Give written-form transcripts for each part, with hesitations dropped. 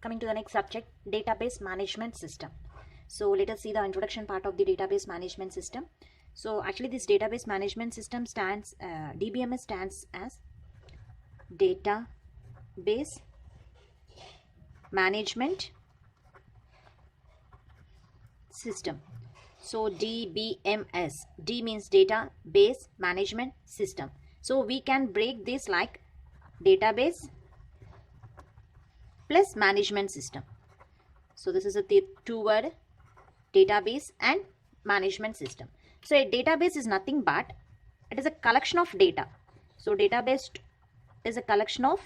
Coming to the next subject, database management system. So let us see the introduction part of the database management system. So actually this database management system stands, DBMS stands as database management system. So DBMS, D means database management system. So we can break this like database plus management system. So this is a two-word, database and management system. So a database is nothing but it is a collection of data. So database is a collection of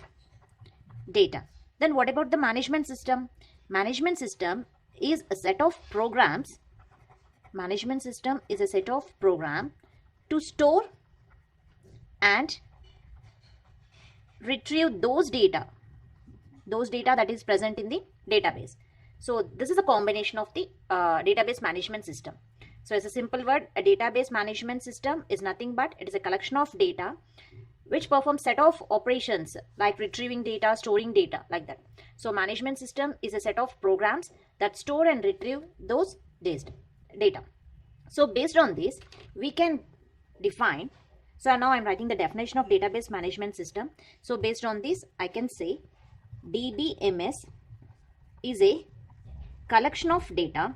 data. Then what about the management system? Management system is a set of programs. Management system is a set of program to store and retrieve those data that is present in the database. So this is a combination of the database management system. So as a simple word, a database management system is nothing but it is a collection of data which performs set of operations like retrieving data, storing data, like that. So management system is a set of programs that store and retrieve those data. So based on this, we can define. So now I'm writing the definition of database management system. So based on this, I can say DBMS is a collection of data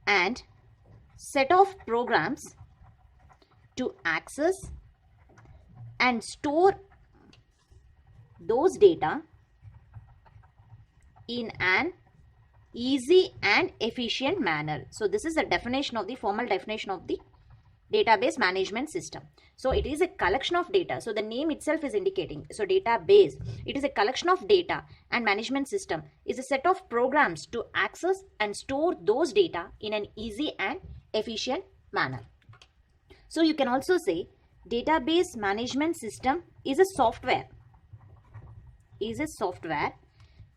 and set of programs to access and store those data in an easy and efficient manner. So this is the definition of the formal definition of the database management system. So it is a collection of data. So the name itself is indicating. So database, it is a collection of data, and management system is a set of programs to access and store those data in an easy and efficient manner. So you can also say database management system is a software.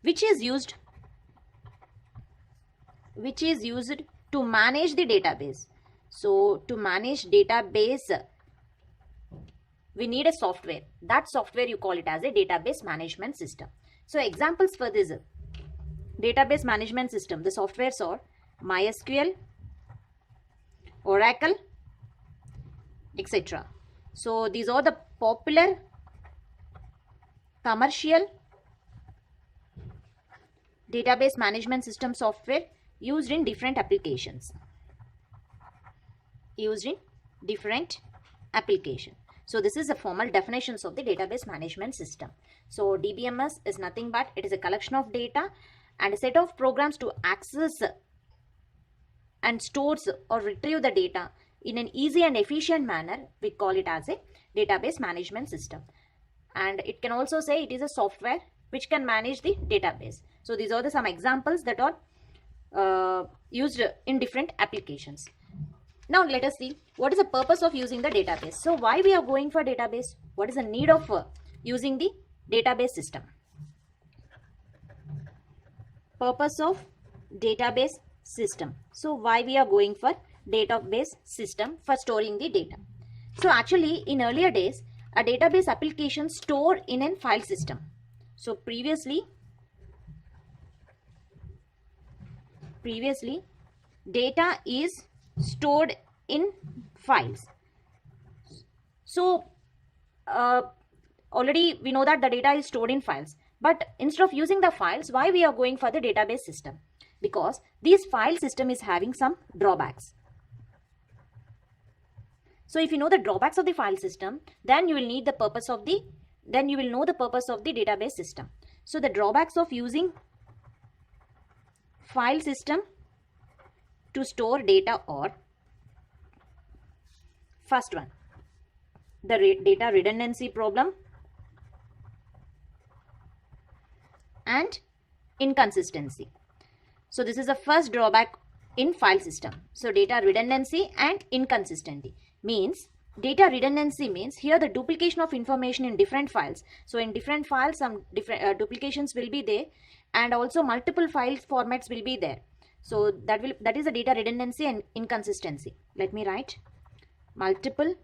Which is used to manage the database. So to manage database, we need a software. That software you call it as a database management system. So examples for this database management system, the softwares are MySQL, Oracle, etc. So these are the popular commercial database management system software used in different applications. So this is the formal definitions of the database management system. So DBMS is nothing but it is a collection of data and a set of programs to access and stores or retrieve the data in an easy and efficient manner. We call it as a database management system. And it can also say it is a software which can manage the database. So these are some examples that are used in different applications. Now let us see what is the purpose of using the database. So why we are going for database? What is the need of using the database system? Purpose of database system. So why we are going for database system? For storing the data. So actually in earlier days, a database application stored in a file system. So previously data is stored in files. So already we know that the data is stored in files, but instead of using the files, why we are going for the database system? Because this file system is having some drawbacks. So if you know the drawbacks of the file system, then you will know the purpose of the database system. So the drawbacks of using file system to store data are: first one, the data redundancy problem and inconsistency. So this is the first drawback in file system. So data redundancy and inconsistency means, data redundancy means here the duplication of information in different files. So in different files some different duplications will be there, and also multiple file formats will be there. So that is the data redundancy and inconsistency. Let me write multiple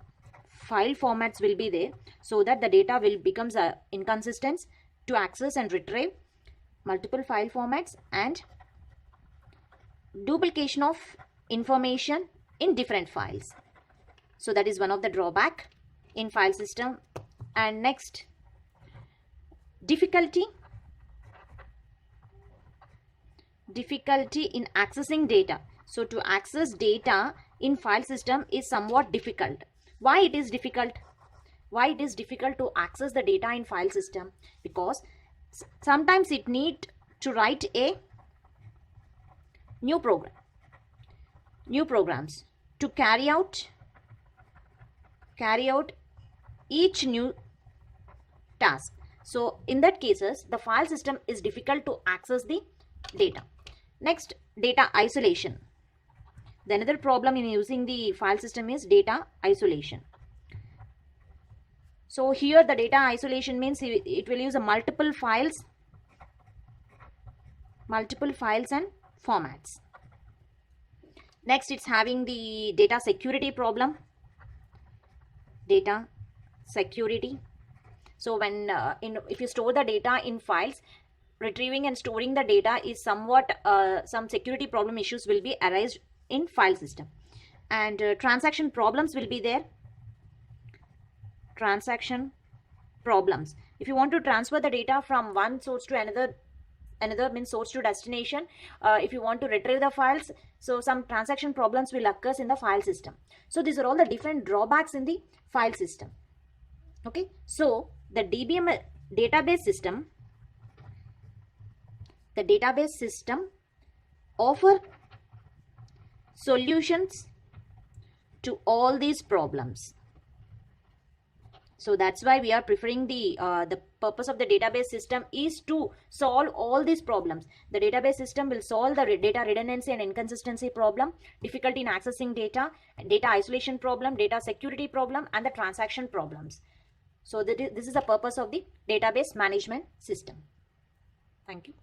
file formats will be there, so that the data will becomes inconsistent to access and retrieve, multiple file formats, and duplication of information in different files. So that is one of the drawback in file system. And next, difficulty in accessing data. So to access data in file system is somewhat difficult. Why it is difficult? Why it is difficult to access the data in file system? Because sometimes it need to write a new programs to carry out each new task. So in that cases, the file system is difficult to access the data. Next, data isolation. The another problem in using the file system is data isolation. So here the data isolation means it will use a multiple files and formats. Next, it's having the data security problem. Data security. So when if you store the data in files, retrieving and storing the data is somewhat some security problem issues will be arise in file system. And transaction problems will be there. Transaction problems. If you want to transfer the data from one source to another means source to destination, if you want to retrieve the files, so some transaction problems will occur in the file system. So these are all the different drawbacks in the file system. Okay, so the DBM database system offer solutions to all these problems. So that's why we are preferring the purpose of the database system is to solve all these problems. The database system will solve the data redundancy and inconsistency problem, difficulty in accessing data, data isolation problem, data security problem, and the transaction problems. So this is the purpose of the database management system. Thank you.